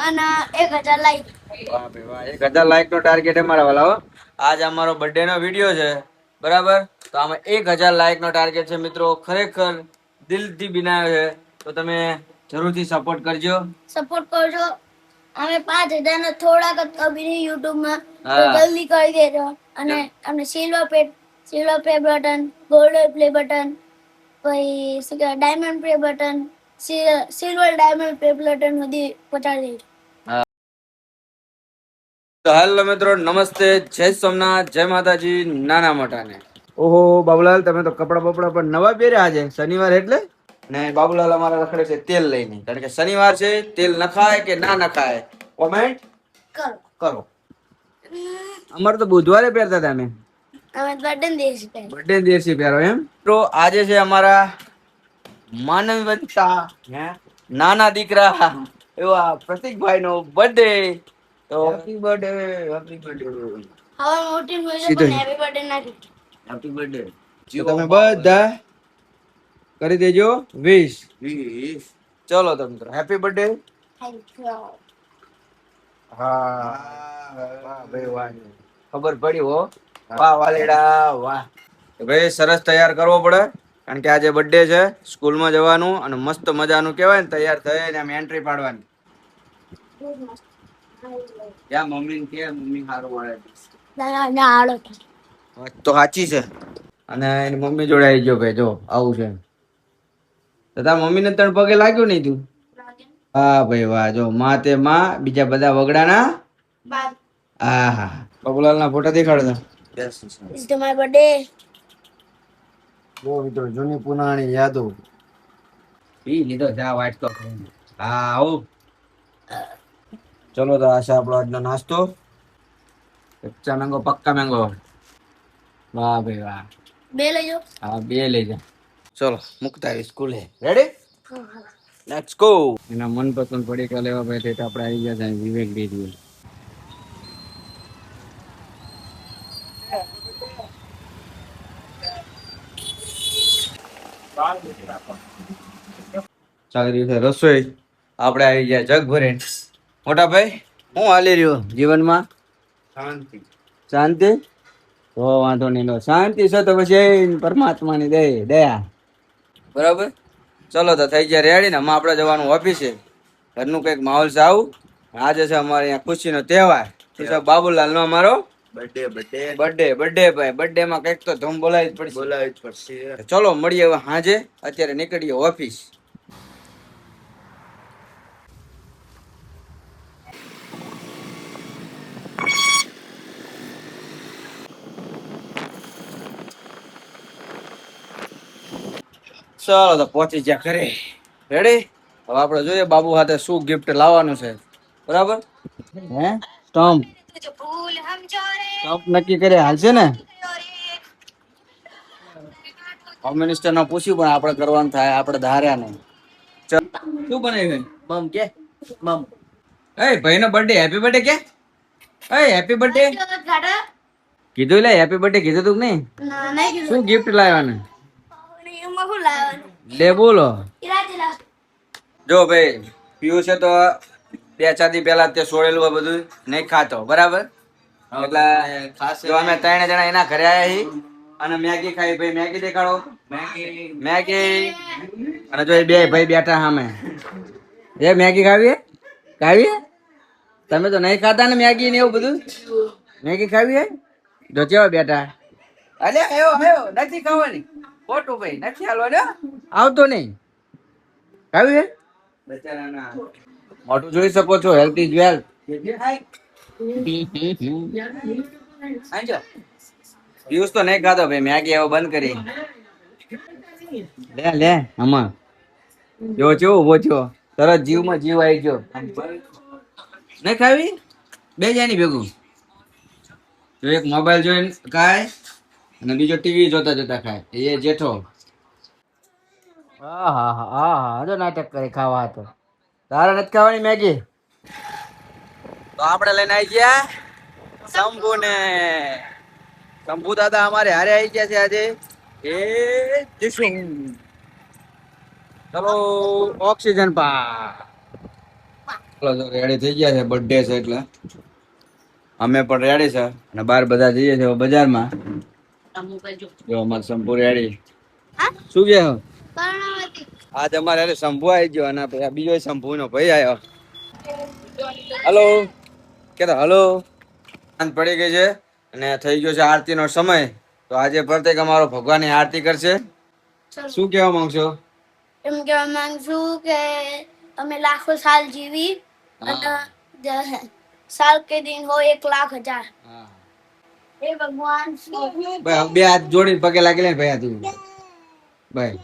અને 1000 લાઈક. વાહ ભાઈ વાહ, 1000 લાઈક નો ટાર્ગેટ છે મારા વાલા. આજ અમારો બર્થડે નો વિડીયો છે, બરાબર? તો આમાં 1000 લાઈક નો ટાર્ગેટ છે મિત્રો. ખરેખર દિલથી બનાવ્યો છે, તો તમે જરૂરથી સપોર્ટ કરજો. સપોર્ટ કરજો. અમે 5000 ને થોડાક જ કબીરી યુટ્યુબ માં, તો જલ્દી કરી દેજો. અને અમને silver play button, gold play button, પછી શું કહેવાય diamond play button, silver diamond play button સુધી પહોંચાડી દેજો. તો હેલો મિત્રો, નમસ્તે, જય સોમનાથ, જય માતાજી, નાના મોટાને. ઓહો બાબુલાલ, તમે તો કપડા બપડા પણ નવા પહેર્યા આજે શનિવાર એટલે. ને બાબુલાલ અમારા રખડે છે તેલ લઈને, કારણ કે શનિવાર છે. તેલ નખાય કે ના નખાય, કોમેન્ટ કરો. અમારે તો બુધવારે પહેરતા હતા અમે. બર્થડે દિવસે પહેરો એમ. તો આજે છે અમારા માનવતા નાના દીકરા એવા પ્રતિકભાઈ નો બર્થડે. તો હેપી બર્થડે, હેપી બર્થડે. હવે મોટી મ્યુઝિક પણ હેપી બર્થડે નાખી. Happy birthday. તમે બધા કરી દેજો વિશ. ચલો તો મિત્રો, હેપી બર્થડે. હા વાહ ભાઈ વાહ, ખબર પડી હો. વાહ વાલેડા વાહ. ભાઈ સરસ તૈયાર કરવો પડે, કારણ કે આજે બર્થડે છે. સ્કૂલમાં જવાનું અને મસ્ત મજાનું કહેવાય ને, તૈયાર થઈને આમ એન્ટ્રી પાડવાની. ત્યાં મમ્મી કે મમ્મી સારું વાળે તો સાચી છે. અને એની મમ્મી જોડે આવી ગયો ભાઈ, જો આવું છે. તો તારા મમ્મી ને તણ પગે લાગ્યું નહીં તું? હા ભાઈ વાહ, જો માં તે માં, બીજા બધા વગડાના. હા હા, બબુલાલ ના ફોટા દેખાડતા. It's my birthday. બહુ મિત્રો જૂની પુરાણી યાદો. પી લીધો જા વાટકો. હા આવું. ચલો તો આ છે આપણો આજનો નાસ્તો. કચ્ચા મેંગો, પક્કા મેંગો. વાહ ભાઈ વાહ. બે લઈ જાઓ. હા બે લઈ જા. ચલો મુકતા આવી સ્કૂલે. રેડી? Let's go. એના મનપસંદ પડીકા લેવા ભાઈ તો આપણે આવી ગયા છે વિવેક ડેરી. ચાલી રહ્યું છે રસોઈ. આપણે આવી ગયા જગ ભરે. મોટા ભાઈ હું હાલી રહ્યો જીવનમાં? શાંતિ. શાંતિ? તો વાંધો નહીં, લો શાંતિ છે તો પછી પરમાત્માની દયા. બરાબર. ચલો તો થઈ ગયા રેડી ને. હમણાં આપણે જવાનું ઓફિસે. ઘરનું કંઈક માહોલ છે આવું. આજે છે અમારે અહીંયા ખુશીનો તહેવાર. બાબુલાલ નો અમારો બર્થડે ભાઈ. બર્થડે માં કંઈક તો ધૂમ બોલાવી જ પડશે. ચલો મળીએ હવે સાંજે. અત્યારે નીકળીએ ઓફિસ. ચાલો તો પહોંચી ગયા ઘરે. રેડી? હવે આપણે જોઈએ બાબુ સાથે શું ગિફ્ટ લાવવાનું છે. બરાબર? હે સ્ટમ્પ નક્કી કરે હાલશે ને? હોમ મિનિસ્ટર ને પૂછ્યું પણ આપણે કરવાનું થાય, આપણે ધાર્યા નહીં. શું બનાવ્યું? મમ કે મમ. એ ભાઈ નો બર્થડે, હેપી બર્થડે કે? એ હેપી બર્થડે કીધું. લે હેપી બર્થડે કીધું તું કે નહીં? શું ગિફ્ટ લાવવાનું? લે બોલો. જો ભાઈ પીવું છે તો 2-4 દી પહેલા તે છોડેલું હોય બધું નહીં ખાતો, બરાબર? એટલે જો અમે 3 જણા એના ઘરે આવ્યા છીએ અને મેગી ખાઈ. ભાઈ મેગી દેખાડો. મેગી. અને જો એ બે ભાઈ બેઠા સામે. એ મેગી ખાવી? તમે તો નહીં ખાતા ને મેગી ને એવું બધું. મેગી ખાવી હે? જો કેવા બેઠા. અલે આયો નથી ખાવાની. ખોટું ભાઈ નથી હાલવાનું. આવતો નહીં. ખાવી હે? બચારાના મોઢું જોઈ શકો છો. Health is wealth. પિયુષ તો નહીં ખાતો ભાઈ મેગી. હવે બંધ કરી. લે આમાં જો કેવો ઉભો થયો. તરત જીવમાં જીવ આવી ગયો. નહીં ખાવી? બે જાય ભેગું. જો એક મોબાઈલ જોઈને ખાય અને બીજો ટીવી જોતા જોતા ખાય. એ જેઠો. હા જો નાટક કરે ખાવા તો. તારે નથી ખાવાની મેગી? તો આપણે લઈને આવી ગયા શંભુ ને. શંભુ દાદા અમારે હારે આવી ગયા છે આજે. એ જીશું. ચલો ઓક્સિજન પા. ચલો જો રેડી થઈ ગયા છે, બર્થડે છે એટલે અમે પણ રેડી છે અને બાર બધા જઈએ છે બજારમાં. જો અમાર શંભુ રેડી. શું કે આજ અમારે શંભુ આવી ગયો અને બીજો શંભુ નો ભાઈ આવ્યો. હલો કે હલો. સાંજ પડી ગઈ છે અને થઈ ગયો છે આરતી નો સમય. તો આજે પ્રત્યેક અમારો ભગવાનની આરતી કરશે. શું કેવા માંગશો? એમ કહેવા માંગુ કે અમે લાખો સાલ જીવી અને સાલ કે દિન હો 1,00,000. હે ભગવાન ભાઈ બે હાથ જોડીને પગે લાગી લે ભાઈ તું ભાઈ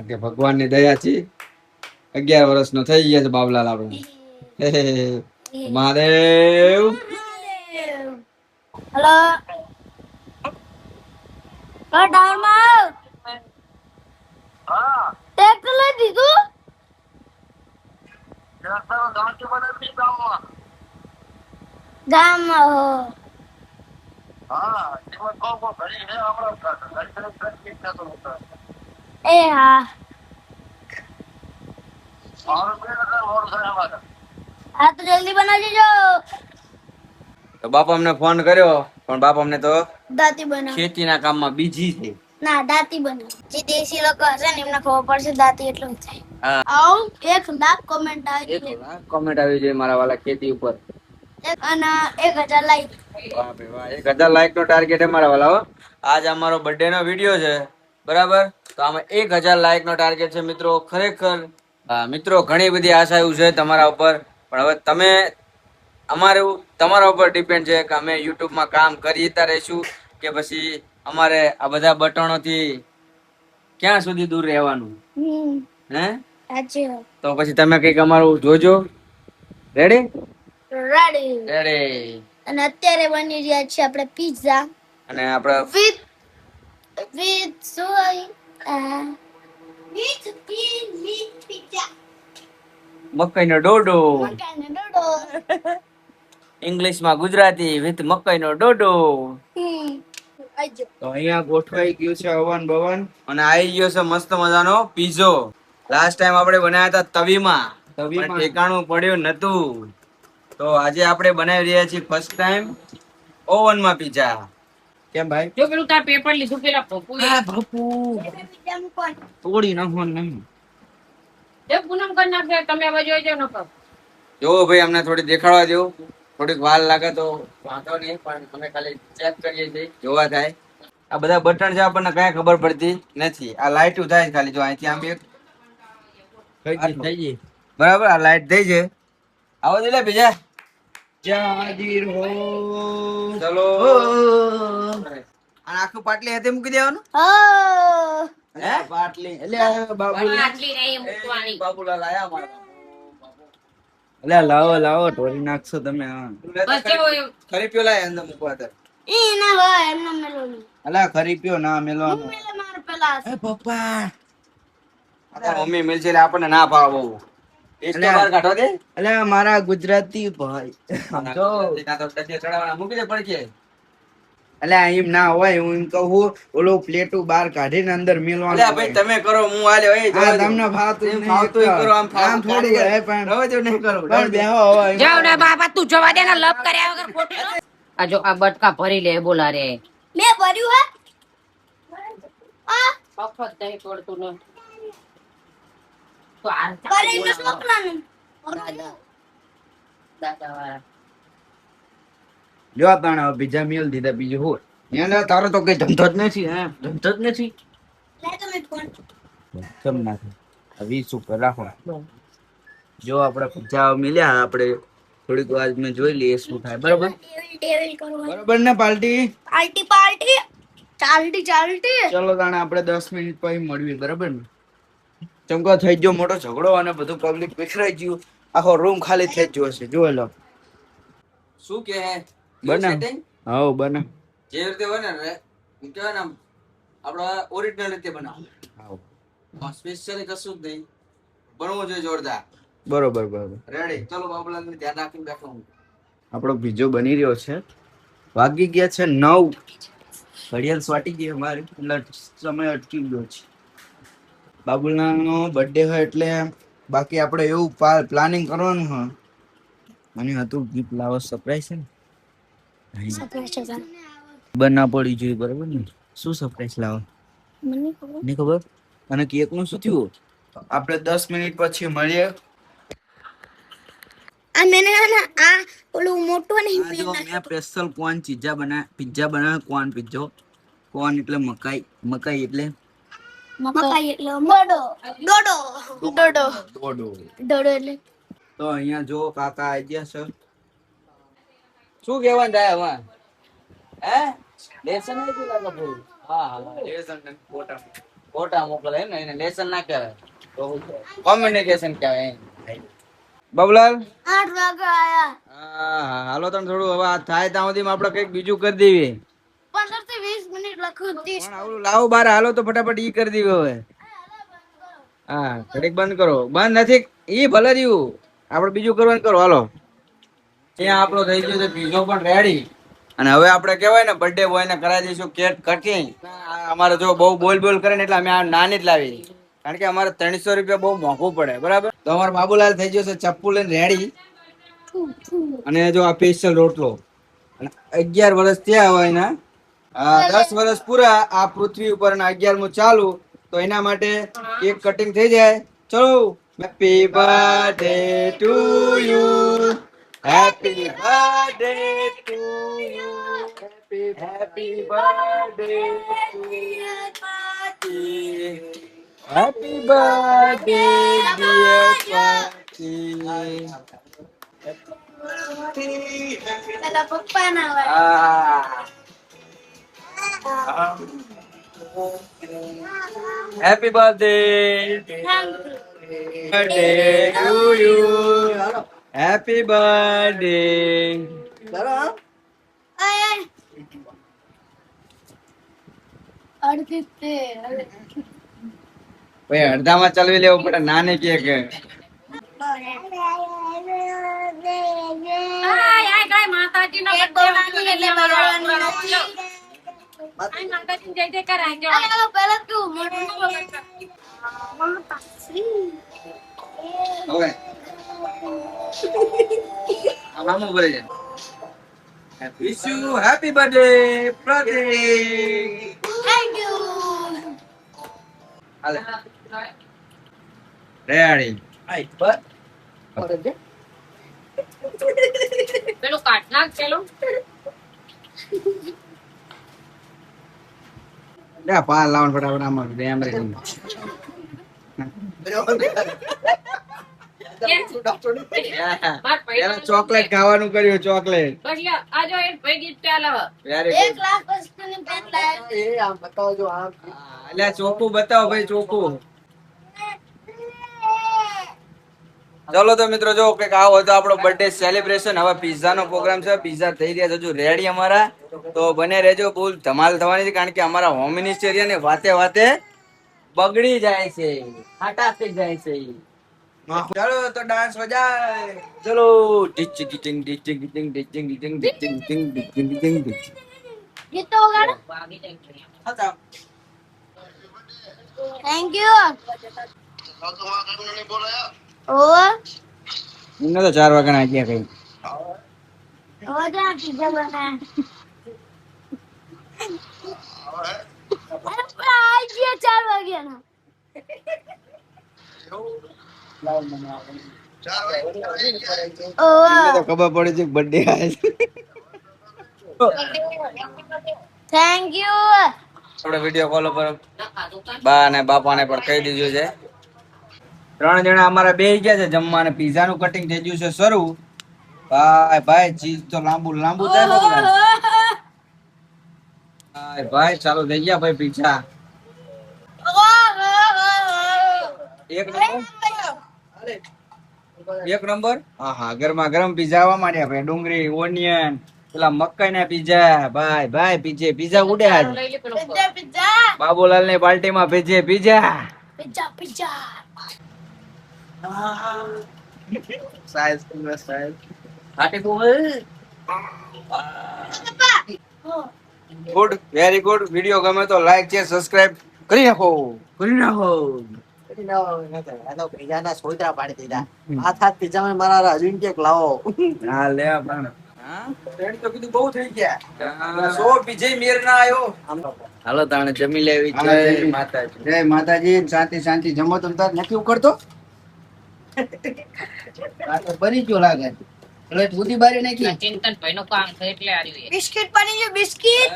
કે ભગવાનની દયાથી 11 વર્ષનો થઈ ગયા છે બાબલાલ આપણે. મહાદેવ. હલો ડારમાં ટ્રેક્ટર લઈ દીધું ગામમાં હો. એ હા હા તો જલ્દી બનાવી દેજો. તો બાપા અમને ફોન કર્યો પણ બાપા અમને તો દાતી બનાવ ખેતીના કામમાં બીજી છે. ના દાતી બનાવ. જે દેશી લોકો હશે ને એમને ખબર પડશે દાતી એટલું થાય. આવું 1,00,000 કોમેન્ટ આવી છે. 1,00,000 કોમેન્ટ આવી છે મારા વાલા ખેતી ઉપર અને 1,000 લાઈક. વાહ ભાઈ વાહ 1,000 લાઈક નો ટાર્ગેટ છે મારા વાલા. આજ અમારો બર્થડે નો વિડીયો છે બરાબર. તો આમાં 1,000 લાઈક નો ટાર્ગેટ છે મિત્રો. ખરેખર મિત્રો ઘણી બધી આશાઓ છે તમારા ઉપર પણ હવે તમે અમારું તમારા ઉપર ડિપેન્ડ છે કે અમે યુટ્યુબમાં કામ કરીતા રહીશું કે પછી અમારે આ બધા બટણોથી ક્યાં સુધી દૂર રહેવાનું. હે તો પછી તમે કઈક અમારું જોજો. Ready ready ready. અને અત્યારે બની રહ્યા છે આપણે પિઝા અને આપણે વિથ સોય વિથ પિઝા મકાઈનો ડોડો. મકાઈનો ડોડો. ઇંગ્લિશમાં ગુજરાતી વિથ મકાઈનો ડોડો. તો અહીંયા ગોઠવાઈ ગયું છે અવન ભવન અને આવી ગયો છે મસ્ત મજાનો પીઝો. લાસ્ટ ટાઈમ આપણે બનાવ્યા હતા તવીમાં ઠેકાણું પડ્યું નતું. તો આજે આપણે બનાવી રહ્યા છીએ ફર્સ્ટ ટાઈમ ઓવનમાં પીઝા. કેમ ભાઈ? જો પેલું તાર પેપર લીધું પેલા પપ્પુ હા બાપુ તોડી નાખો નહીં. જે પૂનમ કરી નાખે તમે હવે જોઈ જાવ નકર. જો ભાઈ અમને થોડી દેખાડવા દો. થોડીક વાર લાગે તો વાંધો નહીં પણ અમે ખાલી ચેક કરીએ છીએ જોવા થાય. આ બધા બટન છે આપણને કઈ ખબર પડતી નથી. આ લાઈટ થાય ખાલી જો અહીંથી આમ એક થઈ ગઈ બરાબર. આ લાઈટ થઈ છે. આવો દે લે બીજા જાગીર હો ચલો. આ આખું પાટલી હાથે મૂકી દેવાનું. હે પાટલી એટલે આટલી નહીં મૂકવાની. બાબુલાલ આયા મારા. અલ્યા લાવો લાવો ઢોરી નાખશો તમે. બસ કેવો એમ. ખરી પ્યો લાય અંદર મૂકવા તાર. ઈ ના હોય એમને મેલોની અલ્યા ખરી પ્યો ના મેલવાનો. મેલે માર પેલા એ પપ્પા આ મમ્મી મિલ છે એટલે આપણને ના ભાવ બહુ. ટેસ્ટ તો બહાર કાઢો દે. અલ્યા મારા ગુજરાતી ભાઈ જો કા તો ટકે ચડાવવાના મૂકી દે પડકે. અલ્યા એમ ના હોય. હું એમ કહું ઓલો પ્લેટું બહાર કાઢીને અંદર મેલવાનું. અલ્યા ભાઈ તમે કરો હું આલ્યો એ આ તમને ફાવતું એમ નહીં. ફાવતું ય કરો આમ આમ થોડી હોય પણ રવા દો નહીં કરો. પણ બેહો હવે. જાવ ને બાપા તું જવા દે ને લપ કર્યા વગર ખોટી નો. આ જો આ બટકા ભરી લે બોલા રે. મે ભર્યું હે આ અફત નહીં પડતું ને. તો આ ભરી મે સોકલાનું દાદા વાળા. જો તાણે હવે બીજા મેલ દીધા બીજું હોય. એને તારો તો કઈ ધંધો જ નથી. હે ધંધો જ નથી. લે તો મે ફોન કેમ નાખે 20 ઉપર રાખો. જો આપણે પીઝા મિલ્યા આપણે થોડીક વાર મેં જોઈ લઈએ શું થાય. બરોબર ડેવિલ કરવાનું બરોબર ને પાર્ટી. પાર્ટી પાર્ટી ચાલતી ચાલતી ચલો તાણે આપણે 10 મિનિટ પછી મળીએ. બરોબર ને ચમકો થઈ ગયો મોટો ઝઘડો અને બધું પબ્લિક વિખરાઈ ગયું. આખો રૂમ ખાલી થઈ ગયો છે. જોઈ લો શું કે હે બને. setting? હા બને. જે રીતે બને ને એમ કહેવાય ને આમ આપણા ઓરિજિનલ રીતે બનાવો. હા સ્પેશિયલી કશું જ નહીં બનવું જોઈએ જોરદાર. બરોબર બરોબર. રેડી ચલો બાબુલાલ ને ધ્યાન રાખીને બેઠો હું. આપણો પીઝો બની રહ્યો છે. વાગી ગયા છે 9. ઘડિયાળ સ્વાટી ગઈ અમારી એટલે સમય અટકી ગયો છે. બાબુલાનો બર્થડે હોય એટલે બાકી આપણે એવું પ્લાનિંગ કરવાનું હા અને હતું ગિફ્ટ લાવો સરપ્રાઈઝ છે ને સરપ્રાઈઝ છે સર. ખબર ના પડી જોઈએ બરાબર ને શું સરપ્રાઈઝ લાવો મને ખબર. નહીં ખબર અને કેક નું શું થયું આપણે 10 મિનિટ પછી મળીએ આ મેને આ ઓલું મોટું નહીં આ જો મેં સ્પેશિયલ કોર્ન પિઝા બનાવ્યો કોર્ન પિઝ્ઝો કોર્ન એટલે મકાઈ એટલે મકાઈ એટલે ડોડો ડોડો ડોડો દોડો ડોડો એટલે તો અહીંયા જો કાકા આવી ગયા છે શું કહેવાનું થાય હવે હે લેસન નથી લાગે ભાઈ હા લેસન ફોટા મોકલે ને એને લેસન ના કહેવાય તો કોમ્યુનિકેશન કહેવાય બબલાલ 8 વાગે આયા. હા હાલો તને થોડું હવે આ થાય ત્યાં સુધીમાં આપણે કંઈક બીજું કરી દેવી 15 થી 20 મિનિટ લખું 30. પણ આવડું લાવો બાર હાલો તો ફટાફટ ઈ કરી દેવી હવે હા ઘડીક બંધ કરો બંધ નથી ઈ ભલે રહ્યું આપણે બીજું કરવાનું કરો હાલો ત્યાં આપણો થઈ ગયો છે પીઝો પણ રેડી અને હવે આપણે કહેવાય ને બર્થડે બોય ને કરાવી દઈશું કેક કટિંગ અમારે જો બહુ બોલ કરે ને એટલે અમે આ નાની જ લાવી કારણ કે અમારે 300 રૂપિયા બહુ મોંઘું પડે બરાબર તો અમારો બાબુલાલ થઈ ગયો છે ચપ્પુ લઈને રેડી અને જો આ સ્પેશિયલ રોટલો અને 11 વર્ષ થયા હોય ને 10 વર્ષ પૂરા આ પૃથ્વી ઉપર અને 11મું ચાલુ તો એના માટે કેક કટિંગ થઈ જાય ચલો happy birthday to you happy birthday to you happy birthday to happy birthday dear party પેલા પપ્પા ના હોય. Happy birthday birthday to you happy birthday અડધી તે ભાઈ અડધામાં ચલવી લેવું પડે નાની કેક આય આય કાય માતાજીનો એક birthday એટલે બગાડવાની નથી. આય માતાજીને જય જય કરાય જો અરે પેલા તું માતાશ્રી. હવે આમાં ઉભરે છે વિશ યુ હેપી બર્થડે પ્રતીક Thank you. હાલે રેડી આઈ બસ પેલું કાટ નાખ પેલું લે પા લાવન ફટાફટ આમાં ડેમ રે પેલા ચોકલેટ ખાવાનું કર્યું ચોકલેટ બસ લ્યો આ જો એક ભાઈ ગીફ્ટ આલો વેરી 1 લાખ વસ્તુની પેન લાવ્યા. અલ્યા ચોખ્ખું બતાવો ભાઈ ચોખ્ખું ચલો તો મિત્રો જો કઈક આવો હતો આપણો બર્થડે સેલિબ્રેશન હવે પિઝા નો પ્રોગ્રામ છે પિઝા થઈ રહ્યા છે હજુ રેડી અમારા તો બને રહેજો ફૂલ ધમાલ થવાની છે કારણ કે અમારા હોમ મિનિસ્ટરિયા ને વાતે વાતે બગડી જાય છે ખાટા થઈ જાય છે ચાલો તો ડાન્સ વજાય ચલો teaching teaching teaching teaching teaching teaching teaching teaching teaching teaching ગીત તો વગાડો. હતા Thank you. ઓર મને તો 4 વાગ્યા ગયા કઈ ઓજા પીઝા બના. અરે પણ આઈ ગયા 4 વાગ્યાના. મને તો ખબર પડી છે બર્થડે આવે છે થેન્ક યુ. આપણે વિડિયો કોલ ઉપર બા અને બાપાને પણ કહી દીધું છે 3 જણા અમારા બે ગયા છે જમવા અને પિઝા નું કટિંગ થઈ ગયું છે શરૂ ભાઈ ભાઈ ચીઝ તો લાંબુ લાંબુ થાય ને ભાઈ ભાઈ ચાલુ થઈ ગયા ભાઈ પિઝા એક નંબર હા હા ગરમા ગરમ પિઝા આવવા માંડ્યા ભાઈ ડુંગળી ઓનિયન પેલા મકાઈ ના પિઝા ભાઈ ભાઈ પિઝા ઉડ્યા લઈ લે પેલો પિઝા પિઝા બાબુલાલ ની પાર્ટી માં pizza pizza pizza. Size good very good video ગમે તો લાઈક શેર સબસ્ક્રાઇબ કરી નાખો સોયત્રા પાડી દીધા હાથ હાથ પીઝા મારા હજુ કે લાવો હા લે પણ હા ફ્રેન્ડ તો કીધું બહુ થઈ ગયા 100 પીજે મેર ના આવ્યો હાલો તાણે જમી લેવી જય માતાજી જય માતાજી શાંતિ શાંતિ જમો તો તાર નથી ઉકળતો આ તો બની ગયો લાગે પ્લેટ ઉધી બારી નાખી ચિંતન ભાઈ નું કામ છે એટલે આવ્યું એ. બિસ્કિટ બની ગયું બિસ્કિટ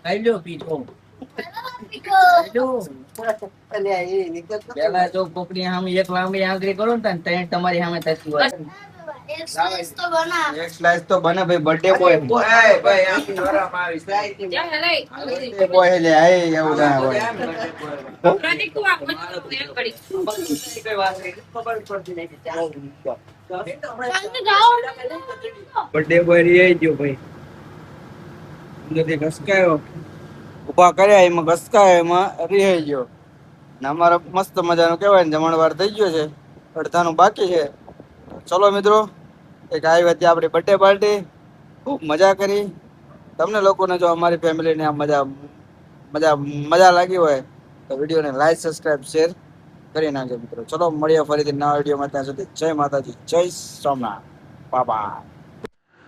ખાઈ લો પીઠો પેલા જો કોકડી સામે એક લાંબી આંગળી કરો ને તને તમારી સામે થતી હોય એક સ્લાઇસ તો બના એક સ્લાઇસ તો બને ભાઈ બર્થડે બોય ભાઈ આમ આરામ આવી ચાલ, લઈ. બર્થડે બોય લે આય એવું ના હોય પ્રતિક તું આપ, એમ કરી. બર્થડે બોય રહી ગયો ભાઈ અંદરથી ઘસકાયો ઉભા કર્યા એમાં ઘસકાયો એમાં રહી ગયો ને અમારો મસ્ત મજાનો કહેવાય ને જમણવાર થઈ ગયો છે અડધાનું બાકી છે ચલો મિત્રો એક આવી હતી આપણી બર્થડે પાર્ટી ખૂબ મજા કરી તમને લોકોને જો અમારી ફેમિલીને આ મજા લાગી હોય તો વિડીયોને લાઈક સબસ્ક્રાઇબ શેર કરી નાખજો મિત્રો ચલો મળીએ ફરીથી નવા વિડીયોમાં ત્યાં સુધી જય માતાજી જય સોમનાથ બાબા